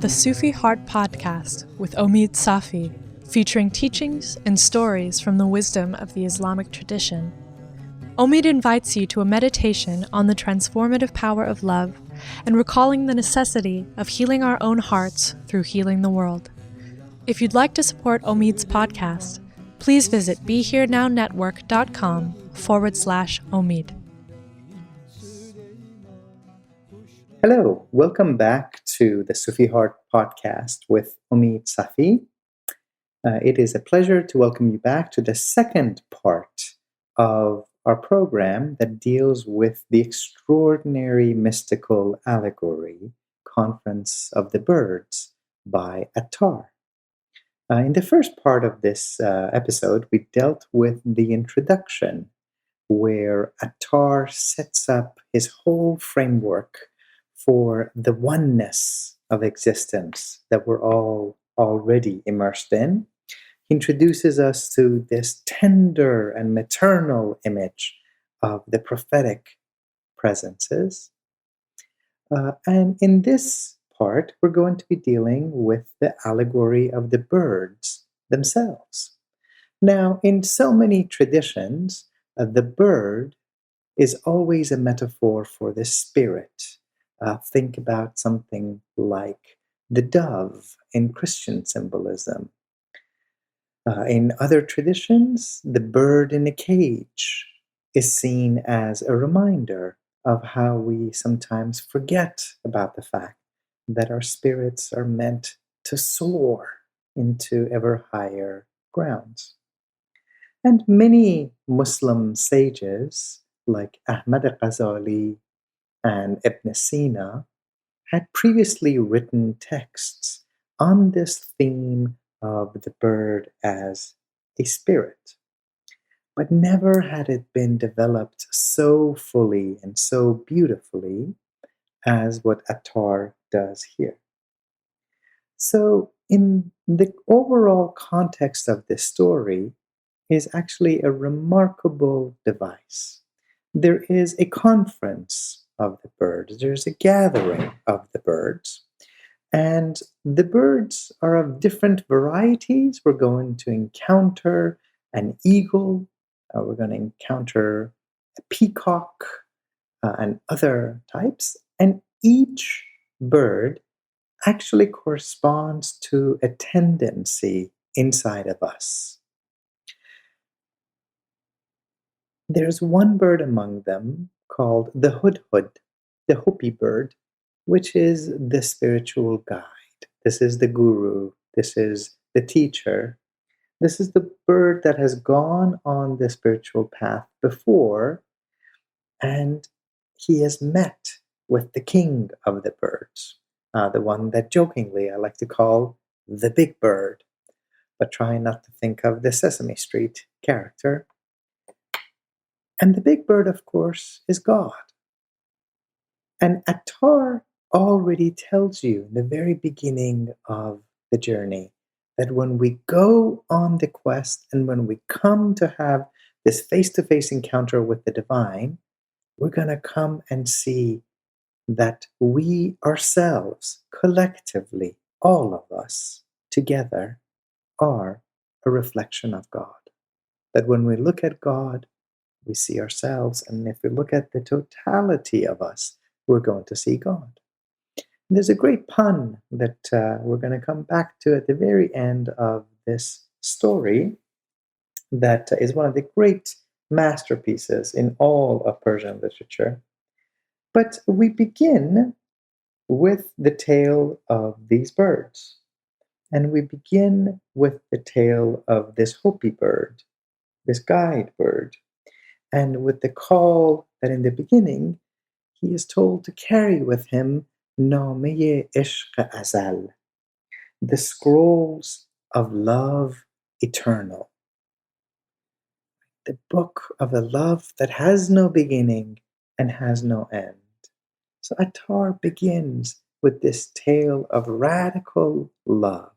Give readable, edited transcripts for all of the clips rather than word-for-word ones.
the Sufi Heart Podcast with Omid Safi, featuring teachings and stories from the wisdom of the Islamic tradition. Omid invites you to a meditation on the transformative power of love and recalling the necessity of healing our own hearts through healing the world. If you'd like to support Omid's podcast, please visit BeHereNowNetwork.com/Omid. Hello, welcome back to the Sufi Heart Podcast with Omid Safi. It is a pleasure to welcome you back to the second part of our program that deals with the extraordinary mystical allegory, Conference of the Birds by Attar. In the first part of this episode, we dealt with the introduction, where Attar sets up his whole framework for the oneness of existence that we're all already immersed in. He introduces us to this tender and maternal image of the prophetic presences. And in this part, we're going to be dealing with the allegory of the birds themselves. Now, in so many traditions, the bird is always a metaphor for the spirit. Think about something like the dove in Christian symbolism. In other traditions, the bird in a cage is seen as a reminder of how we sometimes forget about the fact that our spirits are meant to soar into ever higher grounds. And many Muslim sages, like Ahmad Ghazali and Ibn Sina, had previously written texts on this theme of the bird as a spirit. But never had it been developed so fully and so beautifully as what Attar does here. So, in the overall context of this story is actually a remarkable device. There is a conference of the birds. There's a gathering of the birds. And the birds are of different varieties. We're going to encounter an eagle. We're going to encounter a peacock and other types. And each bird actually corresponds to a tendency inside of us. There's one bird among them called the hudhud, the hopi bird, which is the spiritual guide. This is the guru. This is the teacher. This is the bird that has gone on the spiritual path before, and he has met with the king of the birds, the one that jokingly I like to call the big bird, but try not to think of the Sesame Street character. And the big bird, of course, is God. And Attar already tells you in the very beginning of the journey that when we go on the quest and when we come to have this face-to-face encounter with the divine, we're going to come and see that we ourselves, collectively, all of us together, are a reflection of God. That when we look at God, we see ourselves, and if we look at the totality of us, we're going to see God. And there's a great pun that we're going to come back to at the very end of this story that is one of the great masterpieces in all of Persian literature. But we begin with the tale of these birds. And we begin with the tale of this hopi bird, this guide bird, and with the call that in the beginning he is told to carry with him Name Ishq Azal, the scrolls of love eternal, the book of a love that has no beginning and has no end. So Attar begins with this tale of radical love,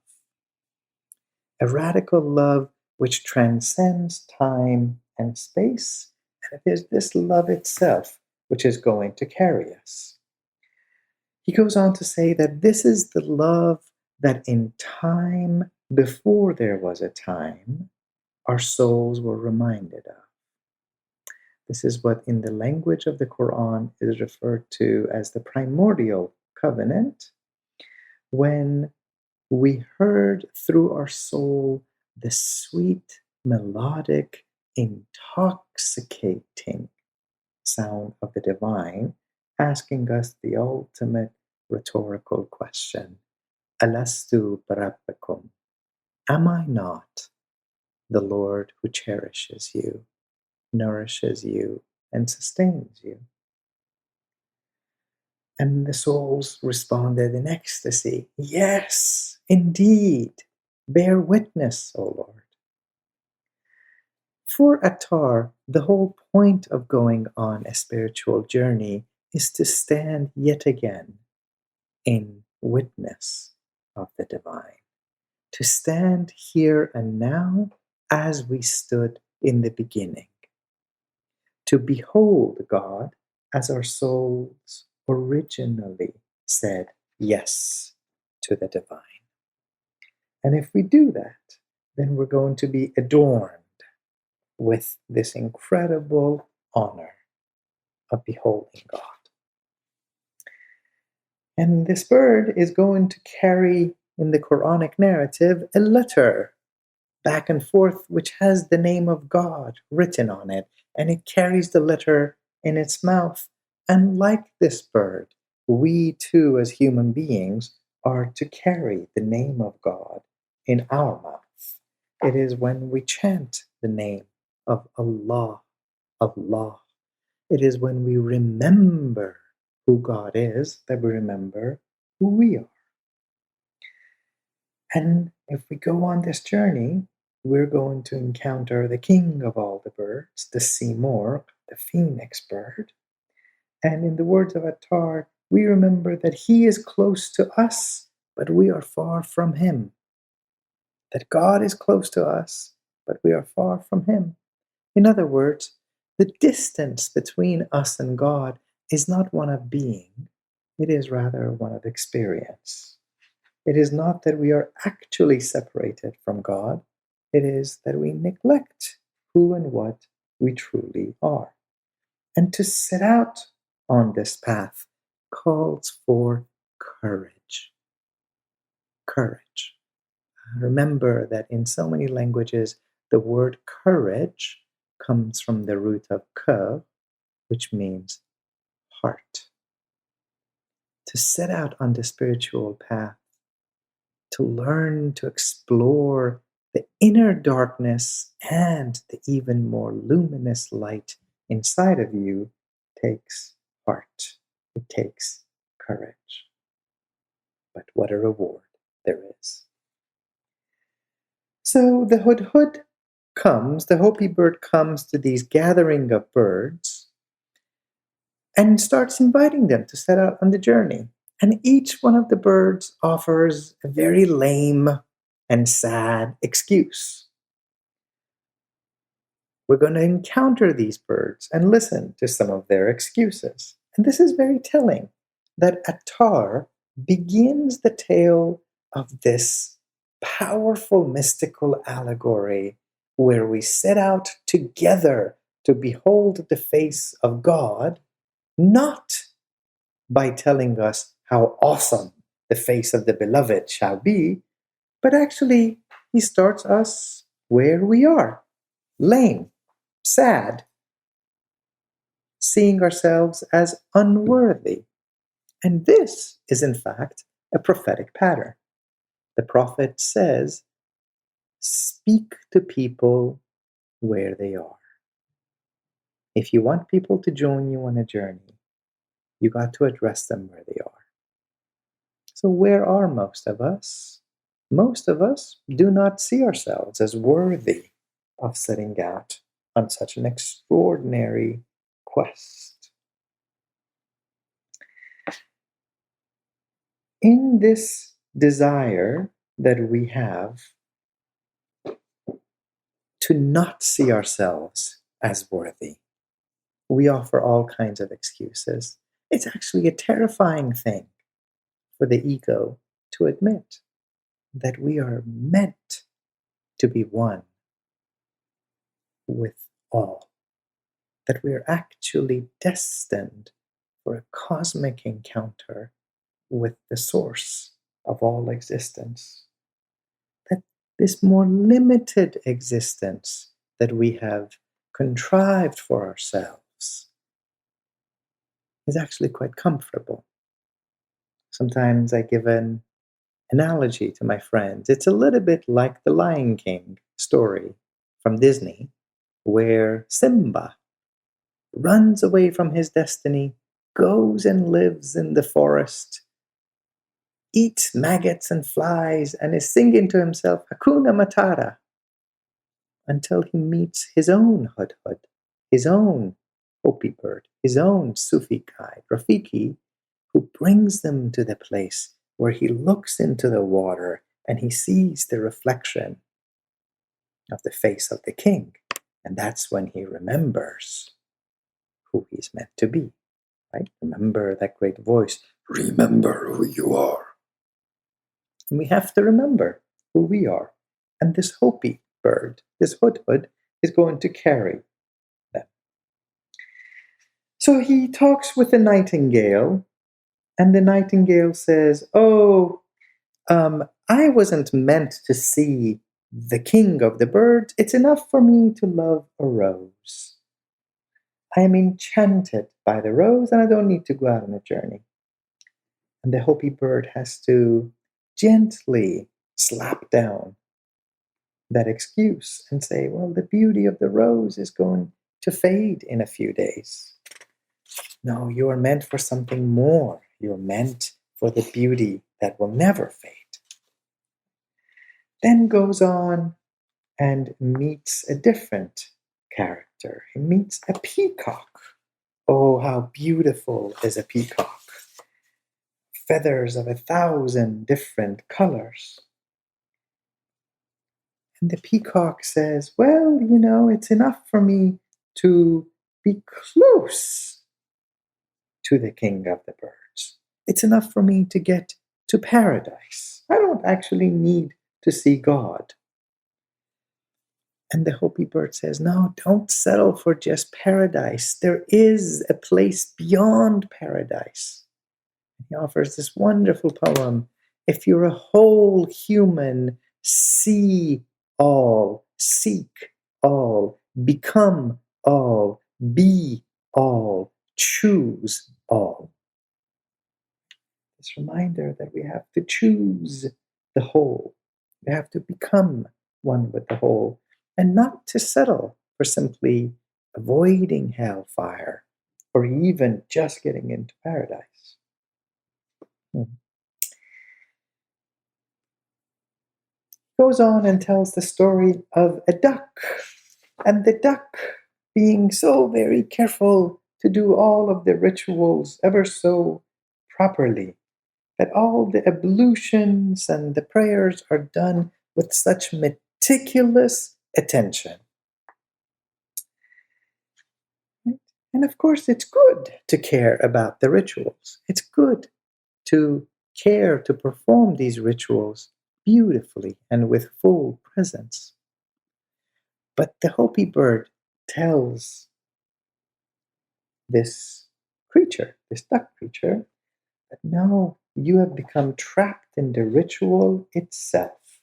a radical love which transcends time and space, and it is this love itself which is going to carry us. He goes on to say that this is the love that in time before there was a time, our souls were reminded of. This is what in the language of the Quran is referred to as the primordial covenant, when we heard through our soul the sweet, melodic, intoxicating sound of the divine, asking us the ultimate rhetorical question, Alastu barabbakum? Am I not the Lord who cherishes you, nourishes you, and sustains you? And the souls responded in ecstasy, yes, indeed, bear witness, O Lord. For Attar, the whole point of going on a spiritual journey is to stand yet again in witness of the divine, to stand here and now as we stood in the beginning, to behold God as our souls originally said yes to the divine. And if we do that, then we're going to be adorned with this incredible honor of beholding God. And this bird is going to carry in the Quranic narrative a letter back and forth which has the name of God written on it, and it carries the letter in its mouth. And like this bird, we too as human beings are to carry the name of God in our mouth. It is when we chant the name of Allah, Allah. It is when we remember who God is that we remember who we are. And if we go on this journey, we're going to encounter the king of all the birds, the simurgh, the phoenix bird. And in the words of Attar, we remember that he is close to us, but we are far from him. That God is close to us, but we are far from him. In other words, the distance between us and God is not one of being, it is rather one of experience. It is not that we are actually separated from God, it is that we neglect who and what we truly are. And to set out on this path calls for courage. Courage. Remember that in so many languages, the word courage comes from the root of ka, which means heart. To set out on the spiritual path, to learn to explore the inner darkness and the even more luminous light inside of you takes heart. It takes courage. But what a reward there is. So the hudhud comes, the hopi bird comes to these gathering of birds and starts inviting them to set out on the journey. And each one of the birds offers a very lame and sad excuse. We're going to encounter these birds and listen to some of their excuses. And this is very telling that Attar begins the tale of this powerful mystical allegory where we set out together to behold the face of God, not by telling us how awesome the face of the beloved shall be, but actually he starts us where we are, lame, sad, seeing ourselves as unworthy. And this is in fact a prophetic pattern. The prophet says, speak to people where they are. If you want people to join you on a journey, you got to address them where they are. So where are most of us? Most of us do not see ourselves as worthy of setting out on such an extraordinary quest. In this desire that we have to not see ourselves as worthy, we offer all kinds of excuses. It's actually a terrifying thing for the ego to admit that we are meant to be one with all, that we are actually destined for a cosmic encounter with the source of all existence, that this more limited existence that we have contrived for ourselves is actually quite comfortable. Sometimes I give an analogy to my friends. It's a little bit like the Lion King story from Disney, where Simba runs away from his destiny, goes and lives in the forest, eats maggots and flies, and is singing to himself Hakuna Matata until he meets his own hudhud, his own hopi bird, his own Sufi guide, Rafiki, who brings them to the place where he looks into the water and he sees the reflection of the face of the king. And that's when he remembers who he's meant to be, right? Remember that great voice, remember who you are. And we have to remember who we are. And this Hopi bird, this hudhud, is going to carry them. So he talks with the nightingale, and the nightingale says, I wasn't meant to see the king of the birds. It's enough for me to love a rose. I am enchanted by the rose, and I don't need to go out on a journey. And the Hopi bird has to gently slap down that excuse and say, well, the beauty of the rose is going to fade in a few days. No, you are meant for something more. You're meant for the beauty that will never fade. Then goes on and meets a different character. He meets a peacock. Oh, how beautiful is a peacock! Feathers of 1,000 different colors. And the peacock says, well, it's enough for me to be close to the king of the birds. It's enough for me to get to paradise. I don't actually need to see God. And the Hopi bird says, no, don't settle for just paradise. There is a place beyond paradise. He offers this wonderful poem. If you're a whole human, see all, seek all, become all, be all, choose all. This reminder that we have to choose the whole. We have to become one with the whole, and not to settle for simply avoiding hellfire or even just getting into paradise. Goes on and tells the story of a duck, and the duck being so very careful to do all of the rituals ever so properly, that all the ablutions and the prayers are done with such meticulous attention. And of course, it's good to care about the rituals. It's good to care to perform these rituals beautifully and with full presence. But the Hopi bird tells this creature, this duck creature, that no, you have become trapped in the ritual itself.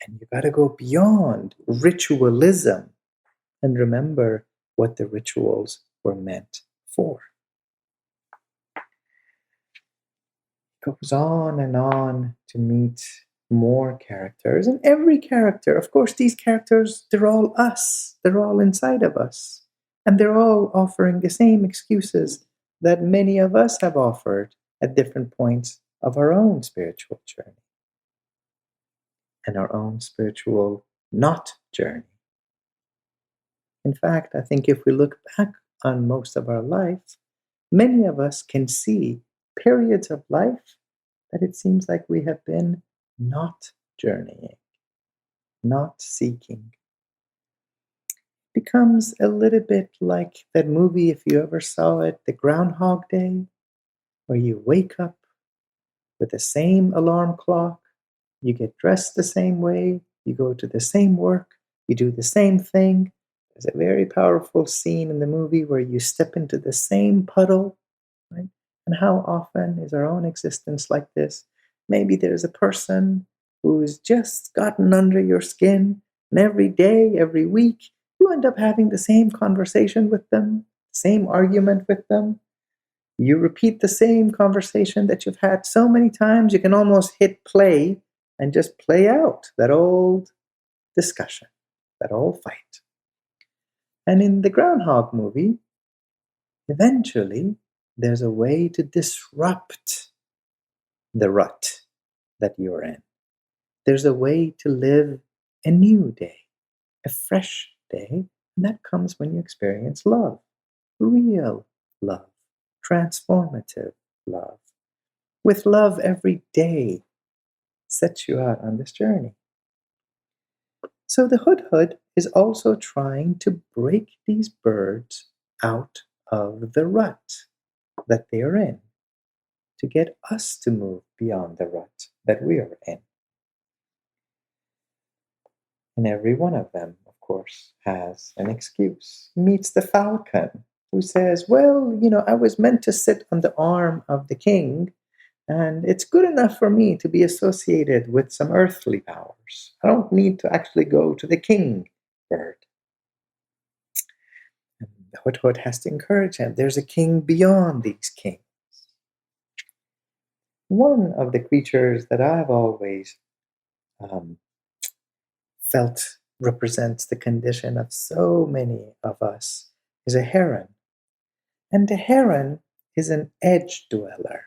And you got to go beyond ritualism and remember what the rituals were meant for. Goes on and on to meet more characters, and every character, of course, these characters, they're all us, they're all inside of us, and they're all offering the same excuses that many of us have offered at different points of our own spiritual journey and our own spiritual not journey. In fact, I think if we look back on most of our life, many of us can see periods of life that it seems like we have been not journeying, not seeking. It becomes a little bit like that movie, if you ever saw it, The Groundhog Day, where you wake up with the same alarm clock. You get dressed the same way. You go to the same work. You do the same thing. There's a very powerful scene in the movie where you step into the same puddle, right? And how often is our own existence like this? Maybe there's a person who's just gotten under your skin, and every day, every week, you end up having the same conversation with them, same argument with them. You repeat the same conversation that you've had so many times, you can almost hit play and just play out that old discussion, that old fight. And in the Groundhog movie, eventually, there's a way to disrupt the rut that you're in. There's a way to live a new day, a fresh day, and that comes when you experience love, real love, transformative love. With love, every day sets you out on this journey. So the hudhud is also trying to break these birds out of the rut that they are in, to get us to move beyond the rut that we are in. And every one of them, of course, has an excuse. He meets the falcon, who says, well, I was meant to sit on the arm of the king, and it's good enough for me to be associated with some earthly powers. I don't need to actually go to the king bird. And the hudhud has to encourage him. There's a king beyond these kings. One of the creatures that I've always felt represents the condition of so many of us is a heron. And the heron is an edge dweller.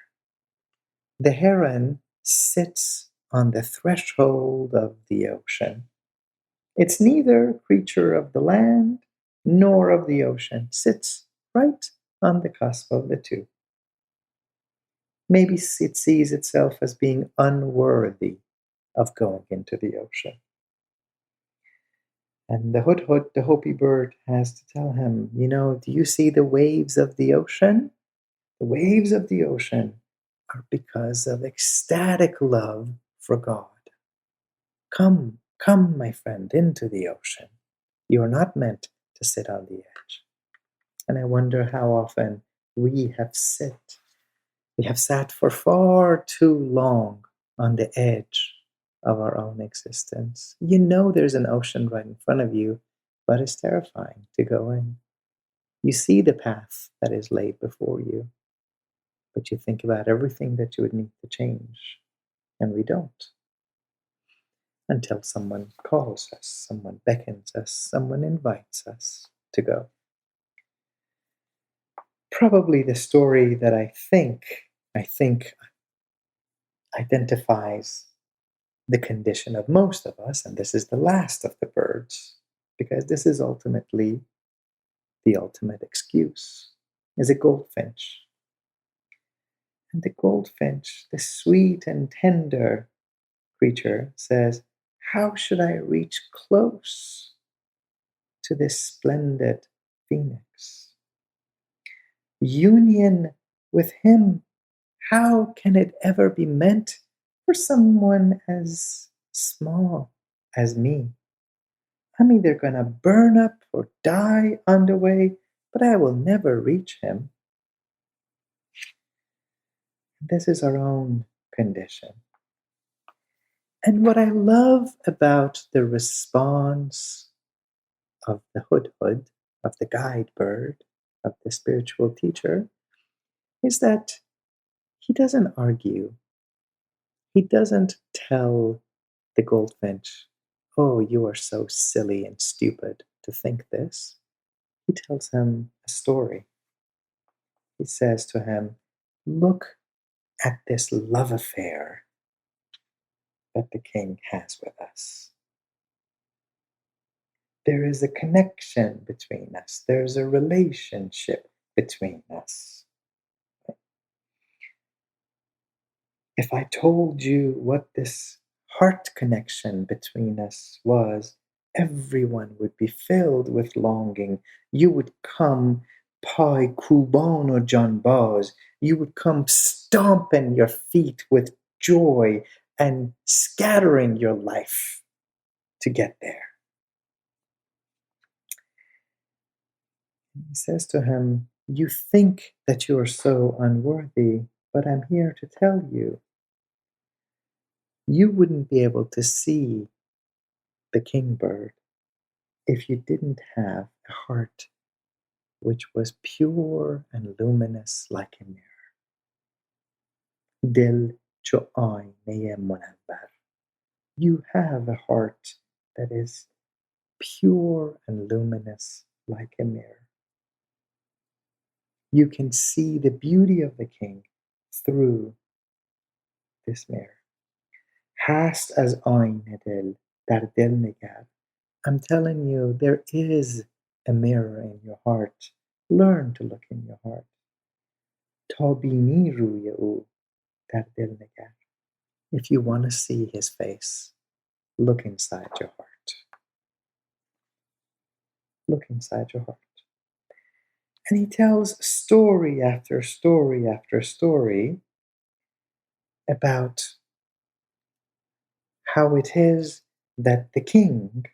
The heron sits on the threshold of the ocean. It's neither a creature of the land nor of the ocean. Sits right on the cusp of the two. Maybe it sees itself as being unworthy of going into the ocean. And the hudhud, the Hopi bird, has to tell him, do you see the waves of the ocean? The waves of the ocean are because of ecstatic love for God. Come, my friend, into the ocean. You are not meant to sit on the edge. And I wonder how often we have sat for far too long on the edge of our own existence. There's an ocean right in front of you, but it's terrifying to go in. You see the path that is laid before you, but you think about everything that you would need to change, and we don't. Until someone calls us, someone beckons us, someone invites us to go. Probably the story that I think identifies the condition of most of us, and this is the last of the birds, because this is ultimately the ultimate excuse, is a goldfinch. And the goldfinch, the sweet and tender creature, says, how should I reach close to this splendid phoenix? Union with him, how can it ever be meant for someone as small as me? I'm either going to burn up or die on the way, but I will never reach him. This is our own condition. And what I love about the response of the hudhud, of the guide bird, of the spiritual teacher, is that he doesn't argue. He doesn't tell the goldfinch, oh, you are so silly and stupid to think this. He tells him a story. He says to him, look at this love affair that the king has with us. There is a connection between us. There's a relationship between us. If I told you what this heart connection between us was, everyone would be filled with longing. You would come Pai Kuban or John Boz. You would come stomping your feet with joy and scattering your life to get there. He says to him, you think that you are so unworthy, but I'm here to tell you, you wouldn't be able to see the kingbird if you didn't have a heart which was pure and luminous like a mirror. Dil cho ayne munawwar. You have a heart that is pure and luminous like a mirror. You can see the beauty of the king through this mirror. Hast as ayne dil dar dil nigar. I'm telling you, there is a mirror in your heart. Learn to look in your heart. Ta bini ruye o dar dil nigar. If you want to see his face, look inside your heart. Look inside your heart. And he tells story after story after story about how it is that the king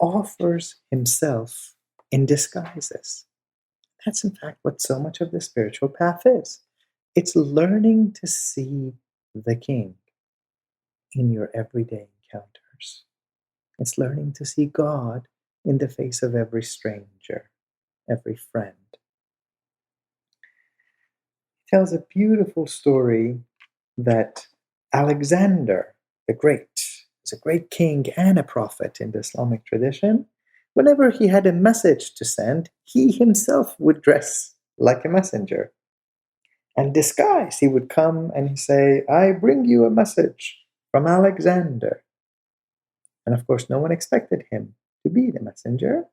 offers himself in disguises. That's in fact what so much of the spiritual path is. It's learning to see the king in your everyday encounters. It's learning to see God in the face of every stranger, every friend. He tells a beautiful story that Alexander the Great is a great king and a prophet in the Islamic tradition. Whenever he had a message to send, he himself would dress like a messenger and disguise. He would come and he'd say, I bring you a message from Alexander. And of course, no one expected him to be the messenger.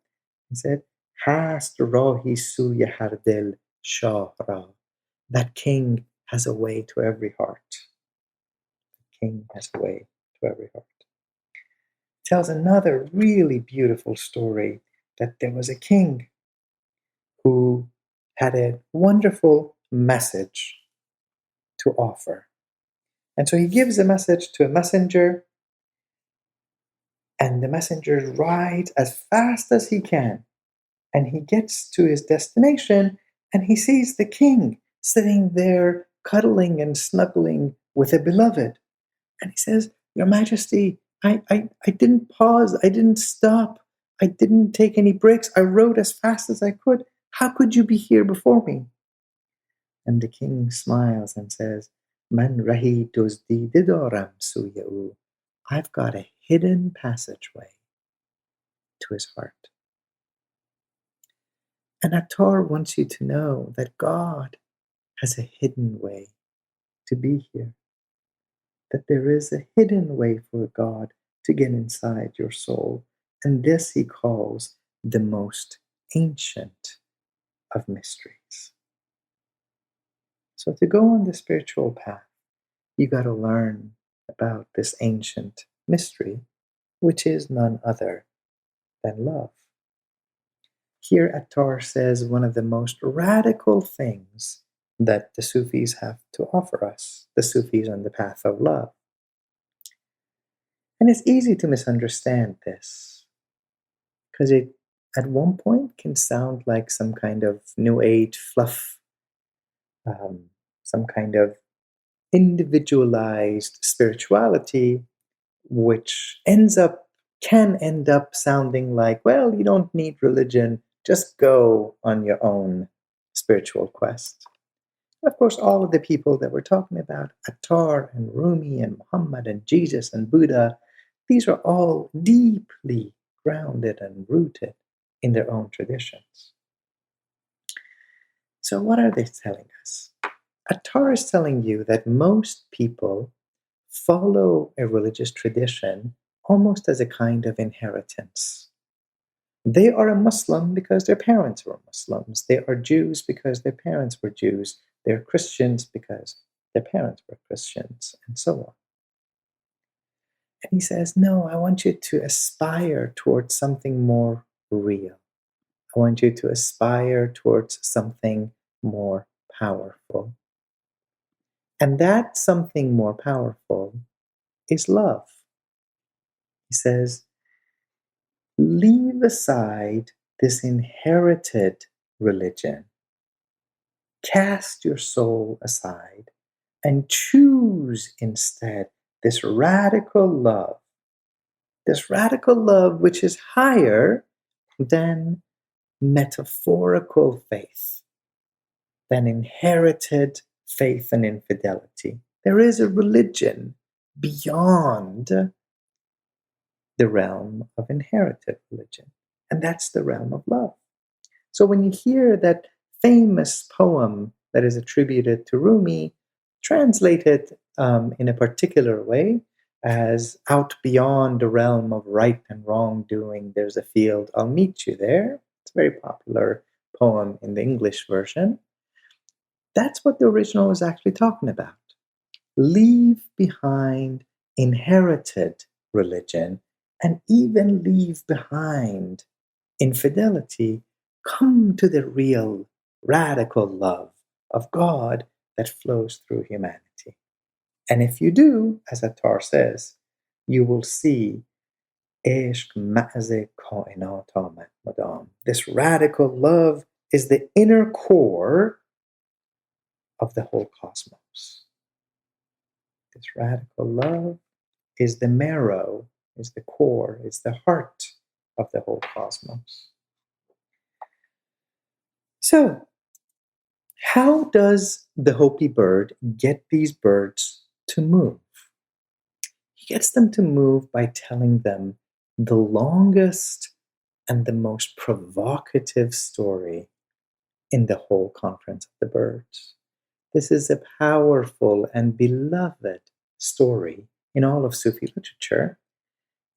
He said, Hast rahi suya har dil shah ra. That king has a way to every heart. The king has a way to every heart. It tells another really beautiful story that there was a king who had a wonderful message to offer. And so he gives a message to a messenger, and the messenger rides as fast as he can. And he gets to his destination, and he sees the king sitting there cuddling and snuggling with a beloved. And he says, Your Majesty, I didn't pause, I didn't stop, I didn't take any breaks, I rode as fast as I could. How could you be here before me? And the king smiles and says, Man rahi dozdi didaram suye o. I've got a hidden passageway to his heart. And Attar wants you to know that God has a hidden way to be here. That there is a hidden way for God to get inside your soul. And this he calls the most ancient of mysteries. So to go on the spiritual path, you got to learn about this ancient mystery, which is none other than love. Here Attar says one of the most radical things that the Sufis have to offer us, the Sufis on the path of love. And it's easy to misunderstand this, because it at one point can sound like some kind of new age fluff, some kind of individualized spirituality, which can end up sounding like, well, you don't need religion, just go on your own spiritual quest. And of course, all of the people that we're talking about, Attar and Rumi and Muhammad and Jesus and Buddha, these are all deeply grounded and rooted in their own traditions. So what are they telling us? Attar is telling you that most people follow a religious tradition almost as a kind of inheritance. They are a Muslim because their parents were Muslims. They are Jews because their parents were Jews. They're Christians because their parents were Christians, and so on. And he says, no, I want you to aspire towards something more real. I want you to aspire towards something more powerful. And that something more powerful is love. He says, leave aside this inherited religion, cast your soul aside, and choose instead this radical love which is higher than metaphorical faith, than inherited faith and infidelity. There is a religion beyond the realm of inherited religion, and that's the realm of love. So when you hear that famous poem that is attributed to Rumi, translated in a particular way as out beyond the realm of right and wrongdoing, there's a field, I'll meet you there. It's a very popular poem in the English version. That's what the original is actually talking about. Leave behind inherited religion and even leave behind infidelity. Come to the real, radical love of God that flows through humanity. And if you do, as Attar says, you will see ishq ma'z kainat amad madam. This radical love is the inner core of the whole cosmos. This radical love is the marrow, is the core, is the heart of the whole cosmos. So, how does the Hopi bird get these birds to move? He gets them to move by telling them the longest and the most provocative story in the whole Conference of the Birds. This is a powerful and beloved story in all of Sufi literature,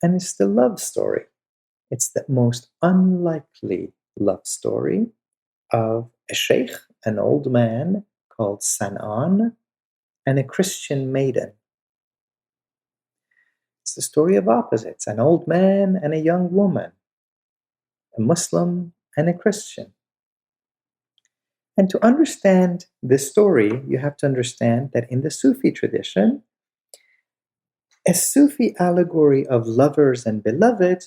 and it's the love story. It's the most unlikely love story of a sheikh, an old man called San'an, and a Christian maiden. It's the story of opposites, an old man and a young woman, a Muslim and a Christian. And to understand this story, you have to understand that in the Sufi tradition, a Sufi allegory of lovers and beloved,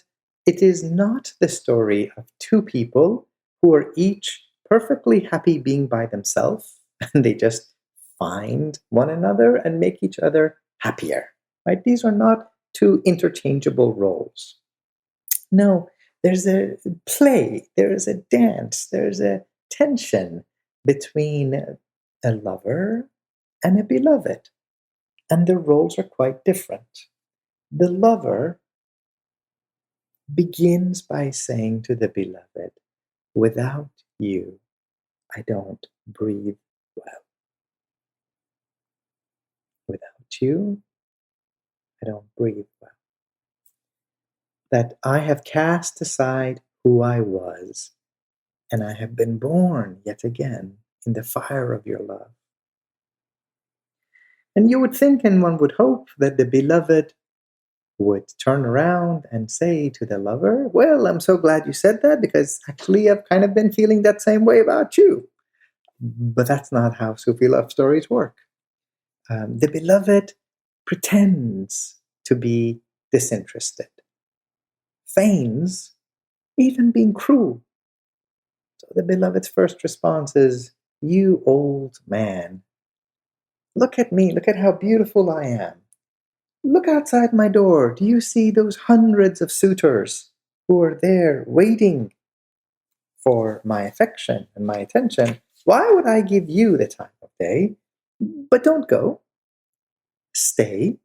it is not the story of two people who are each perfectly happy being by themselves, and they just find one another and make each other happier. Right? These are not two interchangeable roles. No, there's a play, there's a dance, there's a tension between a lover and a beloved. And the roles are quite different. The lover begins by saying to the beloved, without you, I don't breathe well. Without you, I don't breathe well. That I have cast aside who I was, and I have been born yet again in the fire of your love. And you would think and one would hope that the beloved would turn around and say to the lover, well, I'm so glad you said that because actually I've kind of been feeling that same way about you. But that's not how Sufi love stories work. The beloved pretends to be disinterested, feigns even being cruel. So the beloved's first response is, you old man, look at me, look at how beautiful I am. Look outside my door. Do you see those hundreds of suitors who are there waiting for my affection and my attention? Why would I give you the time of day? But don't go. Stay.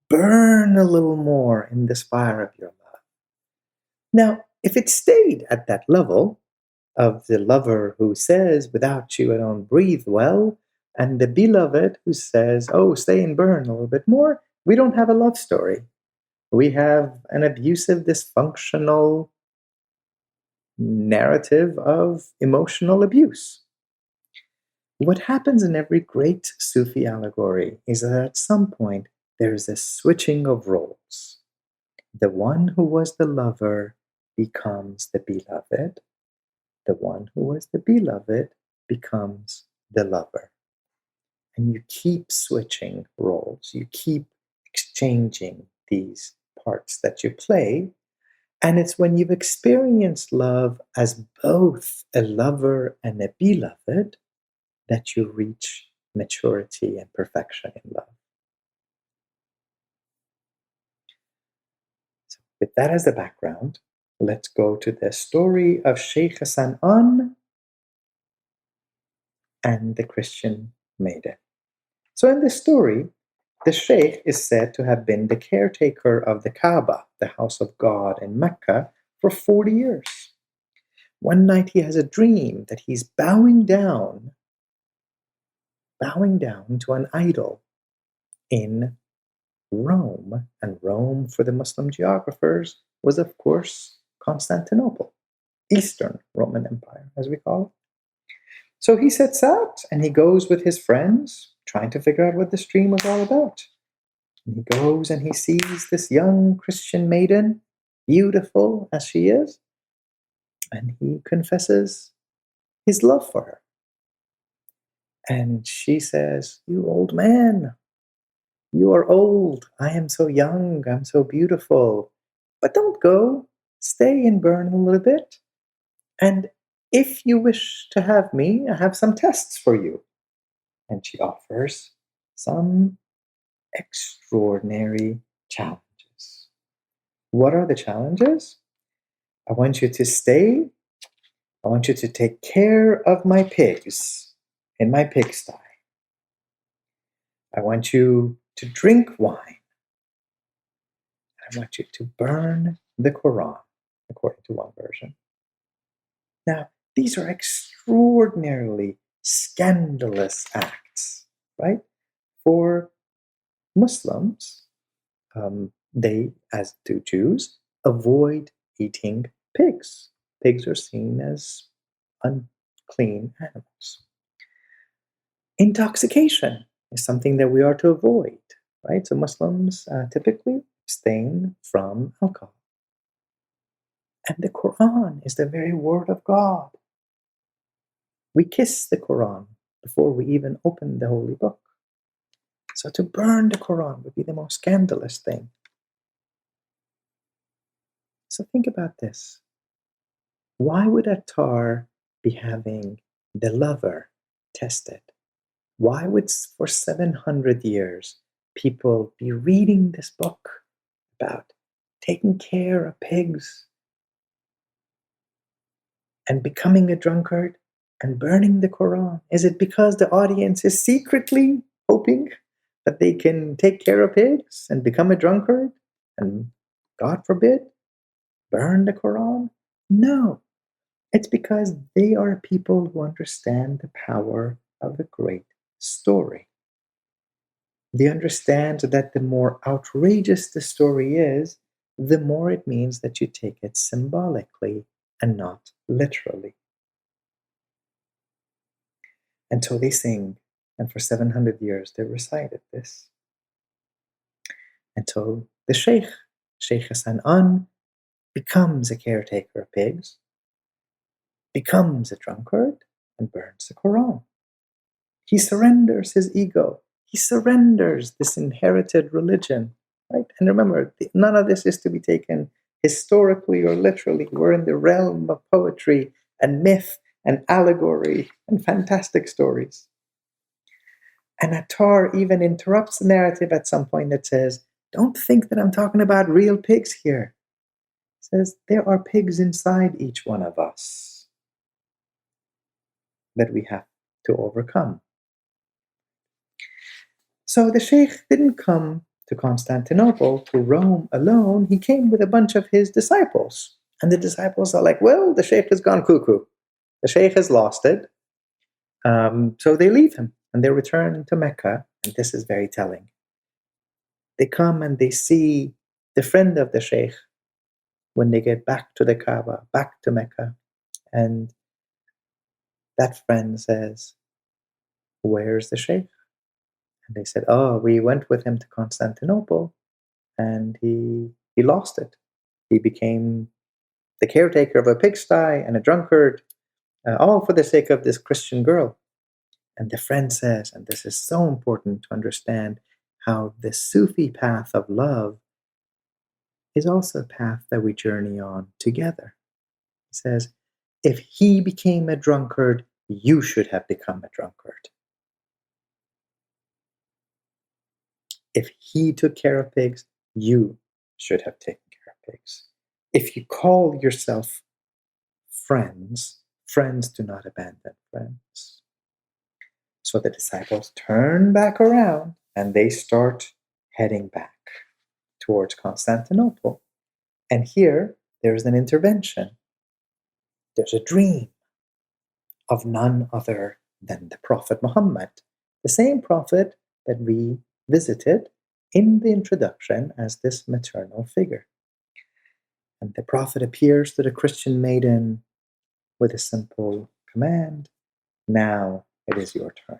Burn a little more in this fire of your love. Now, if it stayed at that level of the lover who says, without you I don't breathe well, and the beloved who says, oh, stay and burn a little bit more, we don't have a love story. We have an abusive, dysfunctional narrative of emotional abuse. What happens in every great Sufi allegory is that at some point there is a switching of roles. The one who was the lover becomes the beloved. The one who was the beloved becomes the lover. And you keep switching roles. You keep exchanging these parts that you play. And it's when you've experienced love as both a lover and a beloved that you reach maturity and perfection in love. So with that as the background, let's go to the story of Sheikh San'an and the Christian maiden. So in this story, the Sheikh is said to have been the caretaker of the Kaaba, the house of God in Mecca, for 40 years. One night he has a dream that he's bowing down to an idol in Rome. And Rome, for the Muslim geographers, was, of course, Constantinople, Eastern Roman Empire, as we call it. So he sets out and he goes with his friends, trying to figure out what this dream was all about. And he goes and he sees this young Christian maiden, beautiful as she is, and he confesses his love for her. And she says, "You old man, you are old. I am so young. I'm so beautiful. But don't go. Stay and burn a little bit. And if you wish to have me, I have some tests for you." And she offers some extraordinary challenges. What are the challenges? I want you to stay. I want you to take care of my pigs in my pigsty. I want you to drink wine. I want you to burn the Quran, according to one version. Now, these are extraordinarily scandalous acts, right? For Muslims, they, as do Jews, avoid eating pigs. Pigs are seen as unclean animals. Intoxication is something that we are to avoid, right? So Muslims typically abstain from alcohol. And the Quran is the very word of God. We kiss the Quran before we even open the holy book. So to burn the Quran would be the most scandalous thing. So think about this. Why would Attar be having the lover tested? Why would, for 700 years, people be reading this book about taking care of pigs and becoming a drunkard and burning the Quran? Is it because the audience is secretly hoping that they can take care of pigs and become a drunkard and, God forbid, burn the Quran? No. It's because they are people who understand the power of a great story. They understand that the more outrageous the story is, the more it means that you take it symbolically and not literally. And so they sing, and for 700 years they recited this. And so the Sheikh San'an, becomes a caretaker of pigs, becomes a drunkard, and burns the Quran. He surrenders his ego. He surrenders this inherited religion, right? And remember, none of this is to be taken historically or literally. We're in the realm of poetry and myth and allegory and fantastic stories. And Attar even interrupts the narrative at some point that says, "Don't think that I'm talking about real pigs here." It says, there are pigs inside each one of us that we have to overcome. So the Sheikh didn't come to Constantinople, to Rome alone. He came with a bunch of his disciples. And the disciples are like, well, the Sheikh has gone cuckoo. The Sheikh has lost it. So they leave him and they return to Mecca. And this is very telling. They come and they see the friend of the Sheikh when they get back to the Kaaba, back to Mecca. And that friend says, "Where's the Sheikh?" And they said, "Oh, we went with him to Constantinople and he lost it. He became the caretaker of a pigsty and a drunkard, all for the sake of this Christian girl." And the friend says, and this is so important to understand, how the Sufi path of love is also a path that we journey on together. He says, if he became a drunkard, you should have become a drunkard. If he took care of pigs, you should have taken care of pigs. If you call yourself friends, friends do not abandon friends. So the disciples turn back around and they start heading back towards Constantinople. And here, there's an intervention. There's a dream of none other than the Prophet Muhammad, the same prophet that we visited in the introduction as this maternal figure. And the prophet appears to the Christian maiden with a simple command: now it is your turn.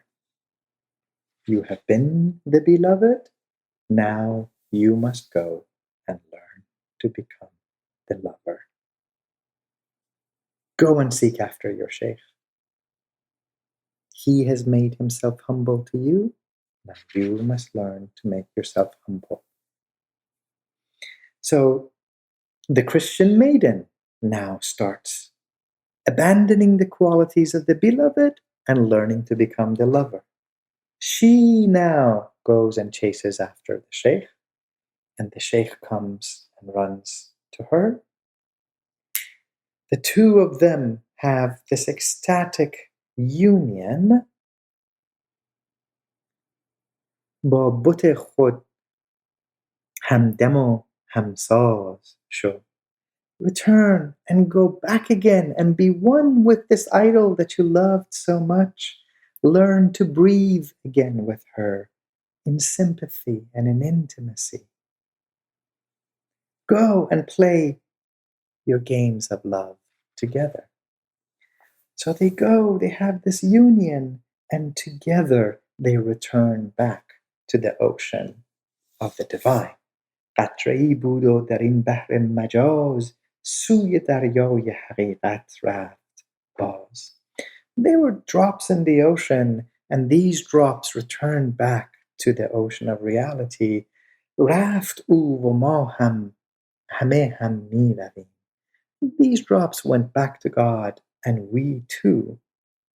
You have been the beloved, now you must go and learn to become the lover. Go and seek after your sheikh. He has made himself humble to you. Now you must learn to make yourself humble. So the Christian maiden now starts abandoning the qualities of the beloved and learning to become the lover. She now goes and chases after the sheikh, and the sheikh comes and runs to her. The two of them have this ecstatic union. با بت خود همدم و همساز شد. Return and go back again and be one with this idol that you loved so much. Learn to breathe again with her in sympathy and in intimacy. Go and play your games of love together. So they go, they have this union, and together they return back to the ocean of the divine. قطره‌ای بود و در این بحر مجاز سوی دریای حقیقت رفت باز. They were drops in the ocean, and these drops returned back to the ocean of reality. رفت او و ما هم همه هم می رویم. These drops went back to God, and we too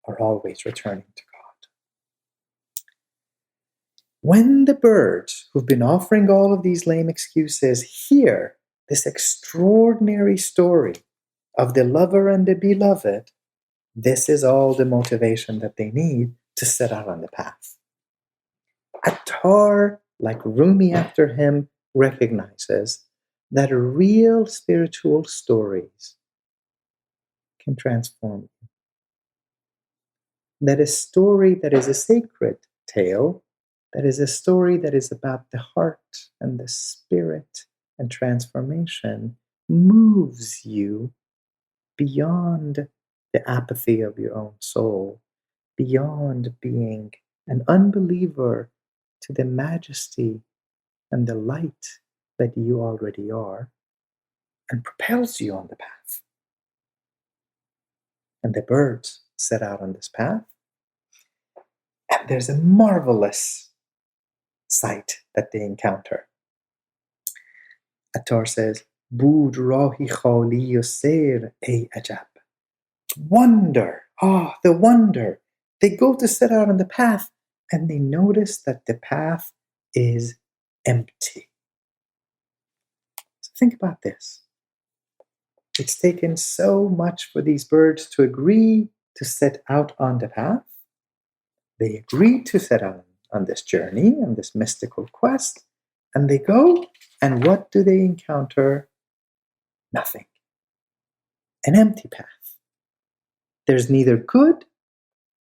are always returning to God. When the birds who've been offering all of these lame excuses hear this extraordinary story of the lover and the beloved, this is all the motivation that they need to set out on the path. Attar, like Rumi after him, recognizes that real spiritual stories can transform you. That a story that is a sacred tale, that is a story that is about the heart and the spirit and transformation, moves you beyond the apathy of your own soul, beyond being an unbeliever to the majesty and the light that you already are, and propels you on the path. And the birds set out on this path, and there's a marvelous sight that they encounter. Attar says, بود راهی خالی و سیر ای عجب. Wonder, the wonder. They go to set out on the path, and they notice that the path is empty. So think about this. It's taken so much for these birds to agree to set out on the path. They agree to set out on this journey, on this mystical quest, and they go, and what do they encounter? Nothing. An empty path. There's neither good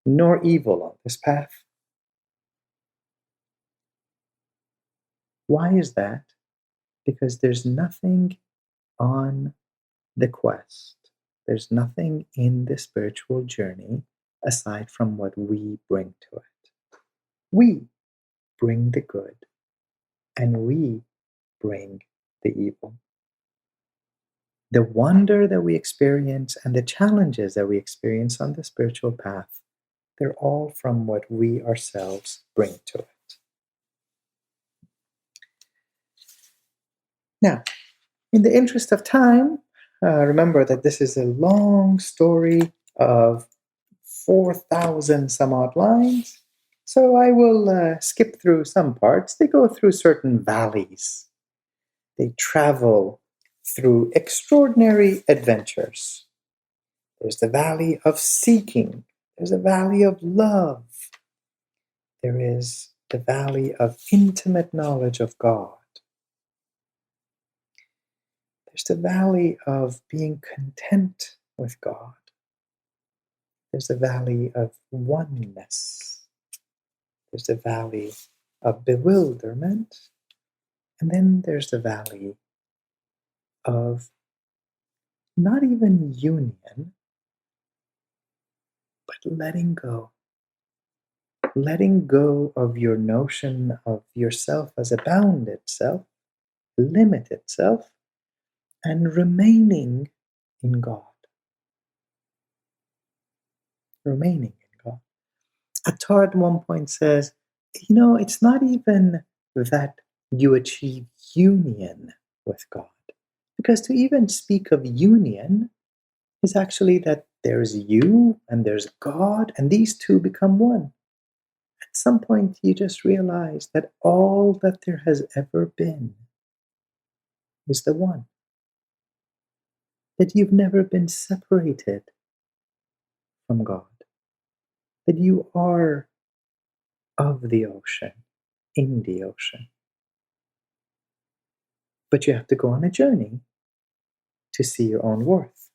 nor evil on this path. Why is that? Because there's nothing on the quest. There's nothing in the spiritual journey aside from what we bring to it. We bring the good, and we bring the evil. The wonder that we experience and the challenges that we experience on the spiritual path They're all from what we ourselves bring to it. Now, in the interest of time, remember that this is a long story of 4,000 some odd lines. So I will skip through some parts. They go through certain valleys. They travel through extraordinary adventures. There's the valley of seeking. There's a valley of love. There is the valley of intimate knowledge of God. There's the valley of being content with God. There's the valley of oneness. There's the valley of bewilderment. And then there's the valley of not even union, but letting go. Letting go of your notion of yourself as a bounded self, limited self, and remaining in God. Remaining in God. Attar at one point says, it's not even that you achieve union with God. Because to even speak of union is actually that there's you and there's God, and these two become one. At some point, you just realize that all that there has ever been is the one. That you've never been separated from God. That you are of the ocean, in the ocean. But you have to go on a journey to see your own worth.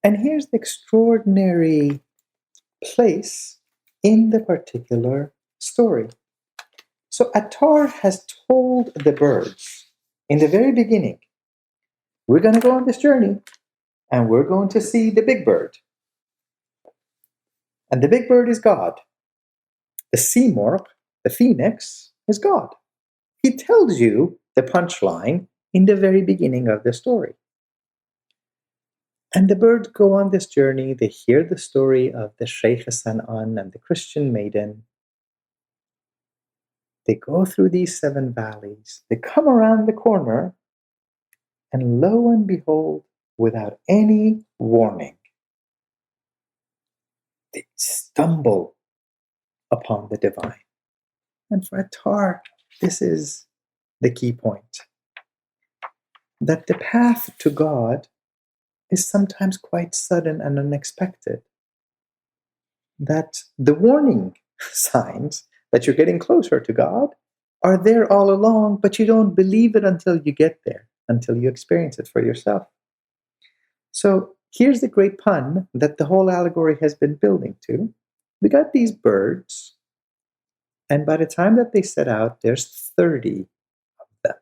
And here's the extraordinary place in the particular story. So Attar has told the birds in the very beginning, we're going to go on this journey and we're going to see the big bird. And the big bird is God. The sea morp, the phoenix, is God. He tells you the punchline in the very beginning of the story. And the birds go on this journey. They hear the story of the Sheikh San'an and the Christian maiden. They go through these 7 valleys. They come around the corner, and lo and behold, without any warning, they stumble upon the divine. And for Attar, this is the key point. That the path to God is sometimes quite sudden and unexpected. That the warning signs that you're getting closer to God are there all along, but you don't believe it until you get there, until you experience it for yourself. So here's the great pun that the whole allegory has been building to. We got these birds, and by the time that they set out, there's 30 of them.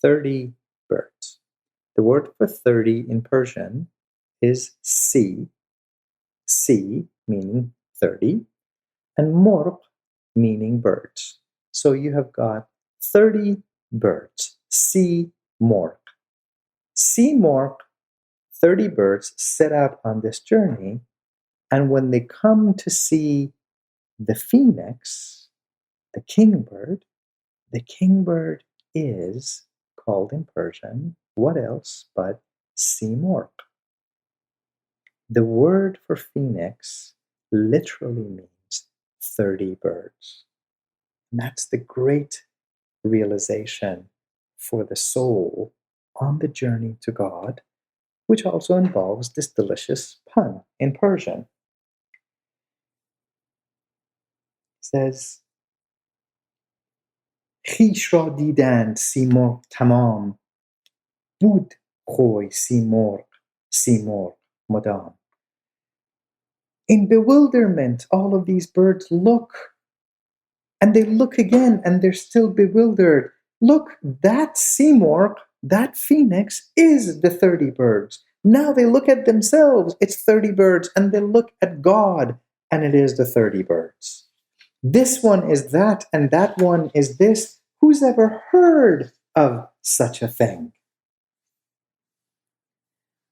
30 birds. The word for 30 in Persian is si, meaning 30, and morq, meaning birds. So you have got 30 birds, si morq. Si morq, 30 birds set out on this journey, and when they come to see the phoenix, the kingbird is called in Persian, what else but si morq. The word for phoenix literally means 30 birds. And that's the great realization for the soul on the journey to God, which also involves this delicious pun in Persian. It says, خیش را دیدند سیمرغ تمام بود خوی سیمرغ مدام. In bewilderment, all of these birds look, and they look again, and they're still bewildered. Look, that seymour, that phoenix, is the 30 birds. Now they look at themselves, it's 30 birds, and they look at God, and it is the 30 birds. This one is that, and that one is this. Who's ever heard of such a thing?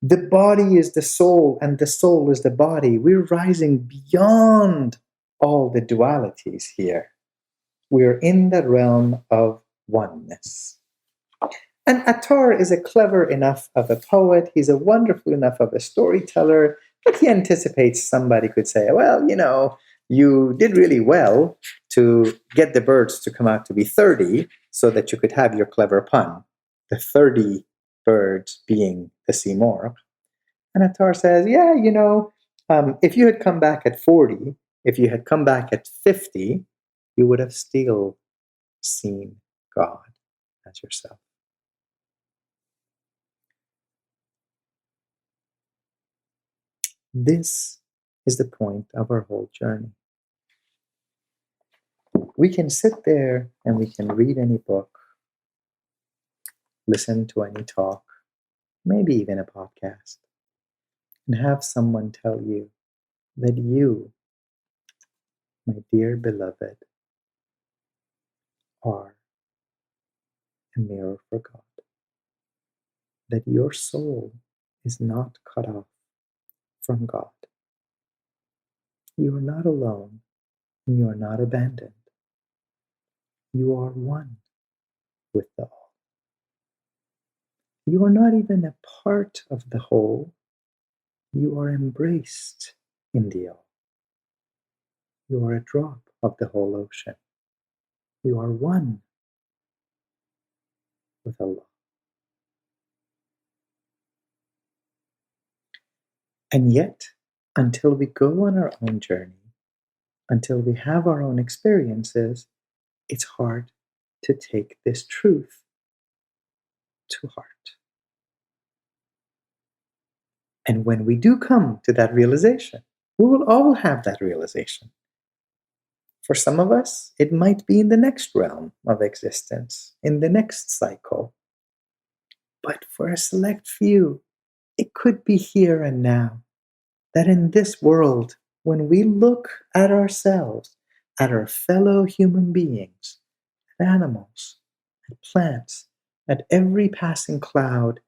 The body is the soul and the soul is the body. We're rising beyond all the dualities here. We're in the realm of oneness. And Attar is a clever enough of a poet. He's a wonderful enough of a storyteller, but he anticipates somebody could say, well, you did really well to get the birds to come out to be 30 so that you could have your clever pun. The 30 birds being the Simorgh. And Attar says, if you had come back at 40, if you had come back at 50, you would have still seen God as yourself. This is the point of our whole journey. We can sit there and we can read any book, listen to any talk, maybe even a podcast, and have someone tell you that you, my dear beloved, are a mirror for God. That your soul is not cut off from God. You are not alone, and you are not abandoned. You are one with the all. You are not even a part of the whole. You are embraced in the all. You are a drop of the whole ocean. You are one with Allah. And yet, until we go on our own journey, until we have our own experiences, it's hard to take this truth to heart. And when we do come to that realization, we will all have that realization. For some of us, it might be in the next realm of existence, in the next cycle. But for a select few, it could be here and now. That in this world, when we look at ourselves, at our fellow human beings, at animals, at plants, at every passing cloud,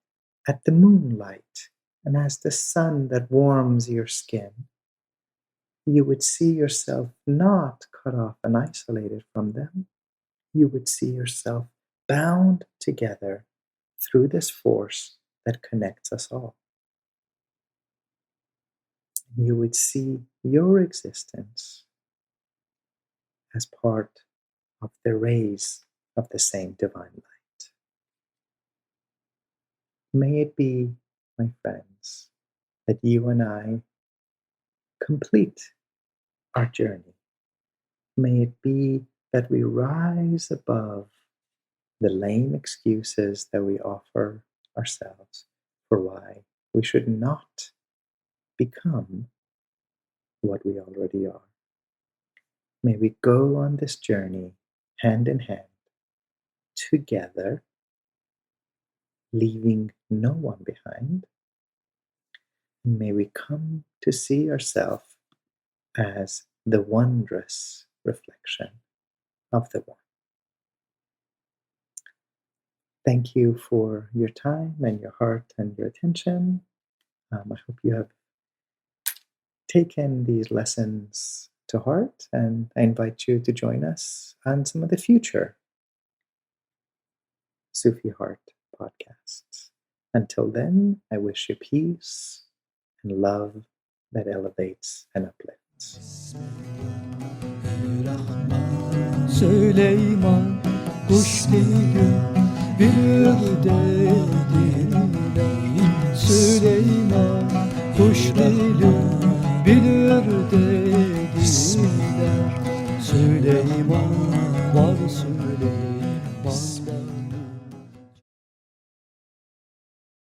at the moonlight, and as the sun that warms your skin, you would see yourself not cut off and isolated from them. You would see yourself bound together through this force that connects us all. You would see your existence as part of the rays of the same divine light. May it be, my friends, that you and I complete our journey. May it be that we rise above the lame excuses that we offer ourselves for why we should not become what we already are. May we go on this journey hand in hand, together, leaving no one behind. May we come to see ourselves as the wondrous reflection of the one. Thank you for your time and your heart and your attention. I hope you have taken these lessons to heart, and I invite you to join us on some of the future Sufi Heart podcasts. Until then, I wish you peace and love that elevates and uplifts. Süleyman kuş dili bir dediler. Süleyman kuş dili bilir dediler. Süleyman var Süleyman.